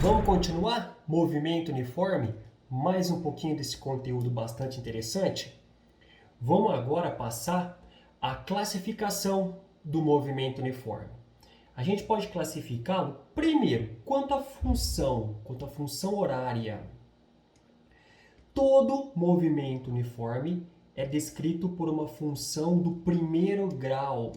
Vamos continuar? Movimento uniforme? Mais um pouquinho desse conteúdo bastante interessante? Vamos agora passar a classificação do movimento uniforme. A gente pode classificá-lo primeiro quanto à função horária. Todo movimento uniforme é descrito por uma função do primeiro grau.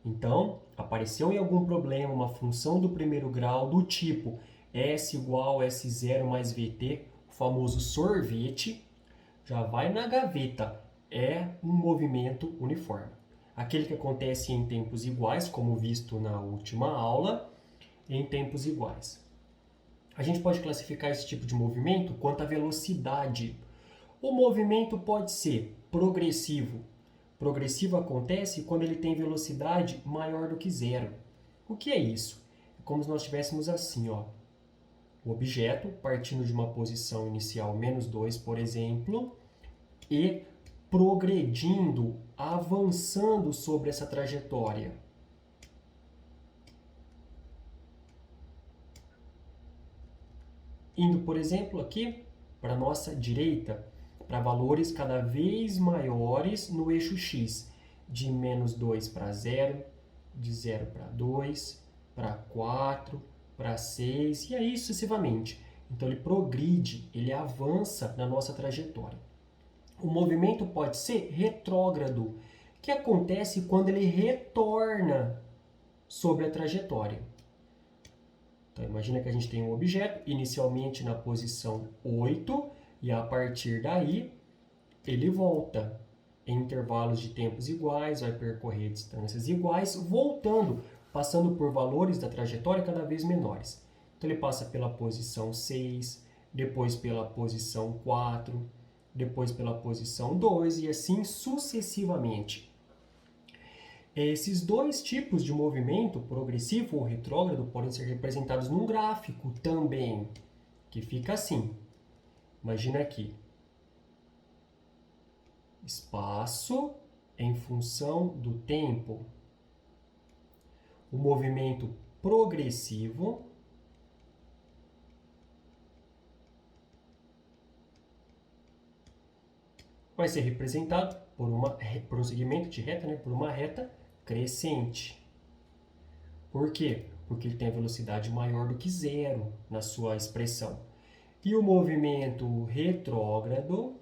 Então, apareceu em algum problema uma função do primeiro grau do tipo S igual S0 mais VT, o famoso sorvete, já vai na gaveta. É um movimento uniforme. Aquele que acontece em tempos iguais, como visto na última aula, em tempos iguais. A gente pode classificar esse tipo de movimento quanto à velocidade. O movimento pode ser progressivo. Progressivo acontece quando ele tem velocidade maior do que zero. O que é isso? É como se nós tivéssemos assim, ó, o objeto partindo de uma posição inicial -2, por exemplo, e progredindo, avançando sobre essa trajetória. Indo, por exemplo, aqui para a nossa direita, para valores cada vez maiores no eixo x, de -2 para 0, de 0 para 2, para 4, para 6 e aí sucessivamente. Então ele progride, ele avança na nossa trajetória. O movimento pode ser retrógrado, que acontece quando ele retorna sobre a trajetória. Então, imagina que a gente tem um objeto inicialmente na posição 8 e a partir daí ele volta em intervalos de tempos iguais, vai percorrer distâncias iguais, voltando, passando por valores da trajetória cada vez menores. Então, ele passa pela posição 6, depois pela posição 4, depois pela posição 2 e assim sucessivamente. Esses dois tipos de movimento, progressivo ou retrógrado, podem ser representados num gráfico também, que fica assim. Imagina aqui. Espaço em função do tempo. O movimento progressivo vai ser representado por um segmento de reta, por uma reta crescente. Por quê? Porque ele tem a velocidade maior do que zero na sua expressão. E o movimento retrógrado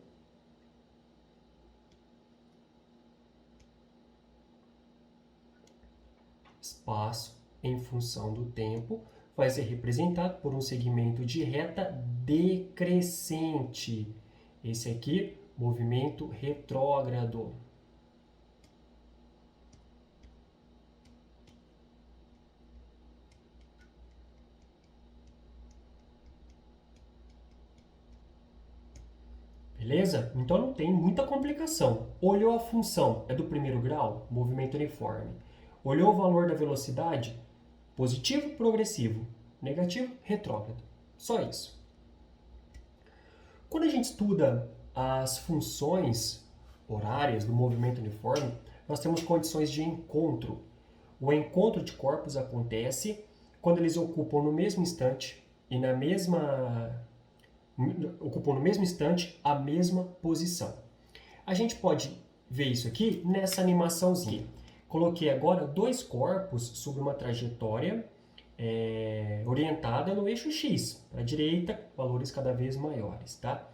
espaço em função do tempo vai ser representado por um segmento de reta decrescente. Esse aqui, movimento retrógrado. Beleza? Então não tem muita complicação. Olhou a função, é do primeiro grau, movimento uniforme. Olhou o valor da velocidade, positivo, progressivo, negativo, retrógrado. Só isso. Quando a gente estuda as funções horárias do movimento uniforme, nós temos condições de encontro. O encontro de corpos acontece quando eles ocupam no mesmo instante a mesma posição. A gente pode ver isso aqui nessa animaçãozinha. Coloquei agora dois corpos sobre uma trajetória orientada no eixo X, para a direita, valores cada vez maiores, tá?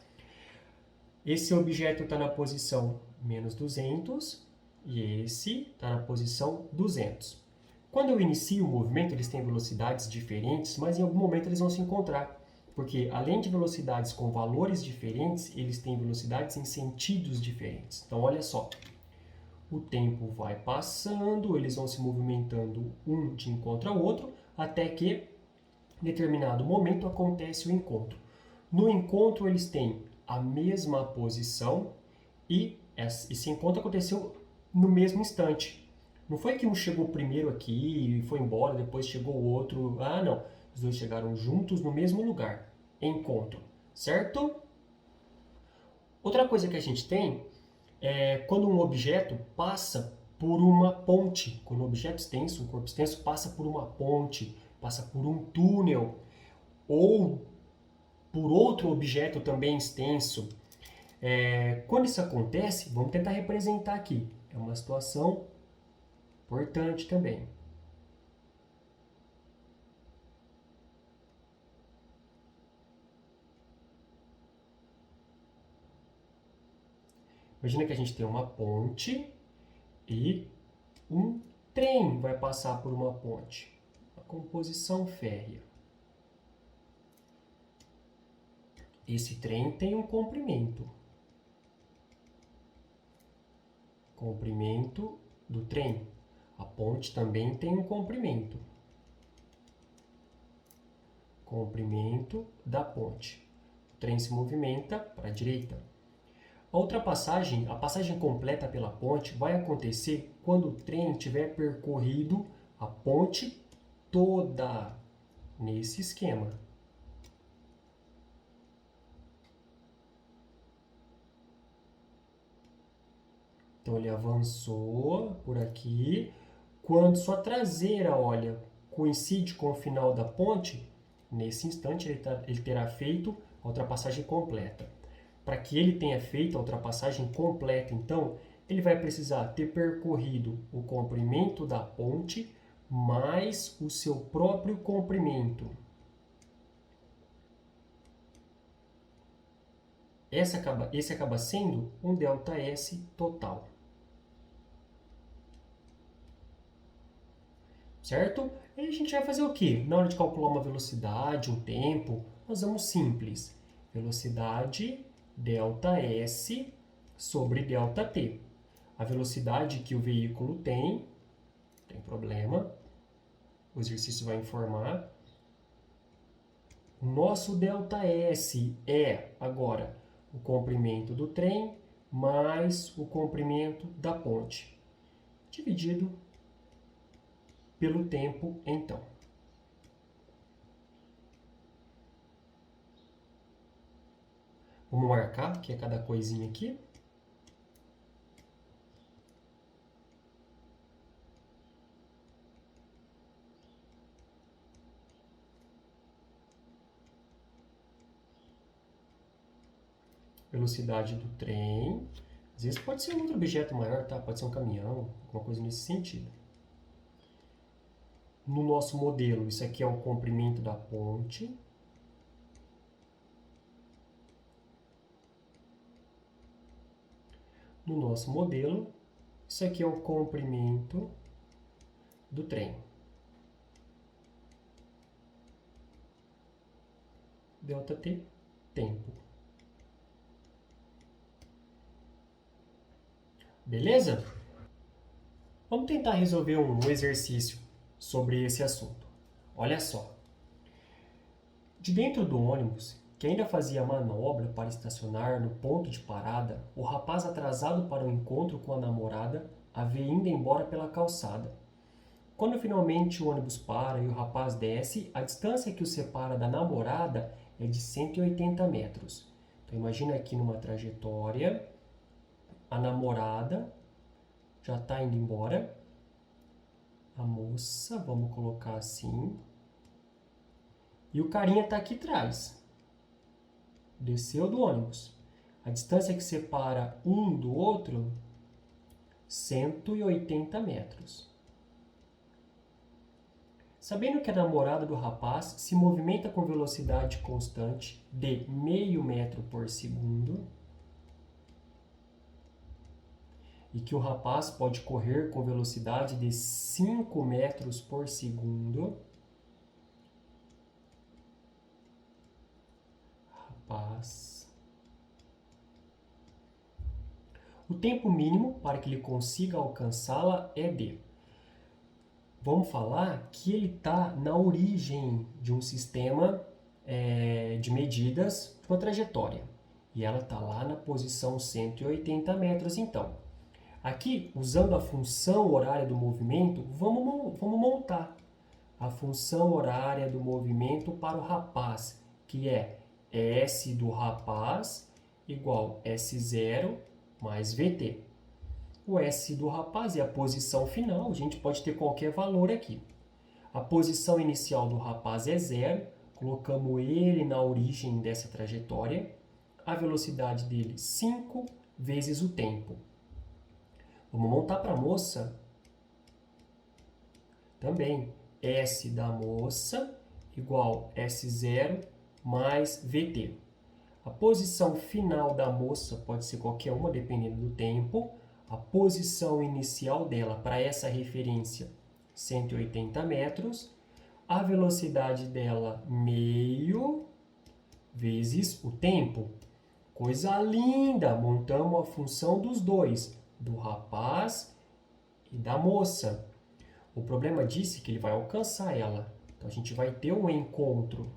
Esse objeto está na posição -200 e esse está na posição 200. Quando eu inicio o movimento, eles têm velocidades diferentes, mas em algum momento eles vão se encontrar. Porque além de velocidades com valores diferentes, eles têm velocidades em sentidos diferentes. Então, olha só. O tempo vai passando, eles vão se movimentando um de encontro ao outro, até que, em determinado momento, acontece o encontro. No encontro, eles têm a mesma posição e esse encontro aconteceu no mesmo instante. Não foi que um chegou primeiro aqui e foi embora, depois chegou o outro. Ah, não. Os dois chegaram juntos no mesmo lugar. Encontro. Certo? Outra coisa que a gente tem é quando um objeto passa por uma ponte. Quando o objeto extenso, o corpo extenso, passa por uma ponte, passa por um túnel, ou por outro objeto também extenso. Quando isso acontece, vamos tentar representar aqui. É uma situação importante também. Imagina que a gente tem uma ponte e um trem vai passar por uma ponte. Uma composição férrea. Esse trem tem um comprimento. Comprimento do trem. A ponte também tem um comprimento. Comprimento da ponte. O trem se movimenta para a direita. A passagem completa pela ponte, vai acontecer quando o trem tiver percorrido a ponte toda, nesse esquema. Então ele avançou por aqui. Quando sua traseira, olha, coincide com o final da ponte, nesse instante ele terá feito a ultrapassagem completa. Para que ele tenha feito a ultrapassagem completa, então, ele vai precisar ter percorrido o comprimento da ponte mais o seu próprio comprimento. Esse acaba sendo um ΔS total. Certo? Aí a gente vai fazer o quê? Na hora de calcular uma velocidade, um tempo, nós vamos simples. Velocidade ΔS sobre ΔT. A velocidade que o veículo tem, não tem problema, o exercício vai informar. O nosso ΔS é, agora, o comprimento do trem mais o comprimento da ponte, dividido pelo tempo, então. Vamos marcar que é cada coisinha aqui. Velocidade do trem. Às vezes pode ser um outro objeto maior, tá? Pode ser um caminhão, alguma coisa nesse sentido. No nosso modelo, isso aqui é o comprimento da ponte. No nosso modelo, isso aqui é o comprimento do trem. ΔT, tempo. Beleza? Vamos tentar resolver um exercício sobre esse assunto. Olha só. De dentro do ônibus, que ainda fazia manobra para estacionar no ponto de parada, o rapaz atrasado para o encontro com a namorada a vê indo embora pela calçada. Quando finalmente o ônibus para e o rapaz desce, a distância que o separa da namorada é de 180 metros. Então imagina aqui numa trajetória, a namorada já está indo embora, a moça, vamos colocar assim, e o carinha está aqui atrás, desceu do ônibus. A distância que separa um do outro, 180 metros. Sabendo que a namorada do rapaz se movimenta com velocidade constante de meio metro por segundo e que o rapaz pode correr com velocidade de 5 metros por segundo, o tempo mínimo para que ele consiga alcançá-la é de... Vamos falar que ele está na origem de um sistema de medidas de uma trajetória. E ela está lá na posição 180 metros, então. Aqui, usando a função horária do movimento, vamos montar a função horária do movimento para o rapaz, que é S do rapaz igual S0 mais VT. O S do rapaz é a posição final, a gente pode ter qualquer valor aqui. A posição inicial do rapaz é 0, colocamos ele na origem dessa trajetória. A velocidade dele, 5 vezes o tempo. Vamos montar para a moça também. S da moça igual S0 mais VT. A posição final da moça pode ser qualquer uma, dependendo do tempo. A posição inicial dela, para essa referência, 180 metros. A velocidade dela, meio vezes o tempo. Coisa linda! Montamos a função dos dois, do rapaz e da moça. O problema disso é que ele vai alcançar ela. Então, a gente vai ter um encontro.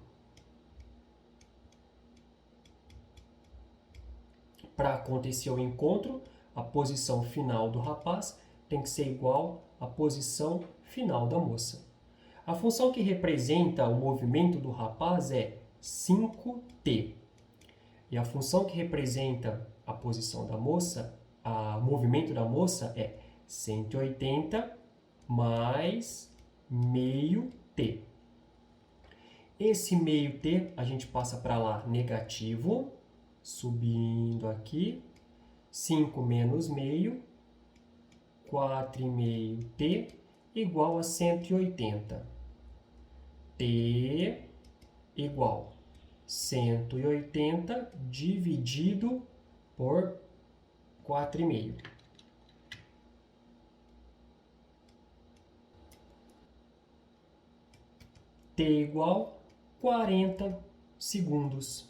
Para acontecer o encontro, a posição final do rapaz tem que ser igual à posição final da moça. A função que representa o movimento do rapaz é 5t. E a função que representa a posição da moça, o movimento da moça é 180 mais meio t. Esse meio t a gente passa para lá negativo, subindo aqui, 5 menos meio, 4,5t igual a 180. T igual 180 dividido por 4,5. T igual 40 segundos.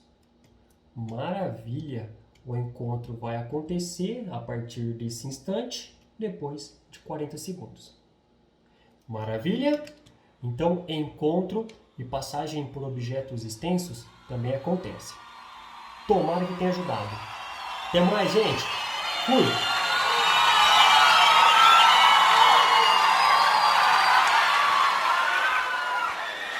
Maravilha! O encontro vai acontecer a partir desse instante, depois de 40 segundos. Maravilha? Então, encontro e passagem por objetos extensos também acontece. Tomara que tenha ajudado. Até mais, gente! Fui!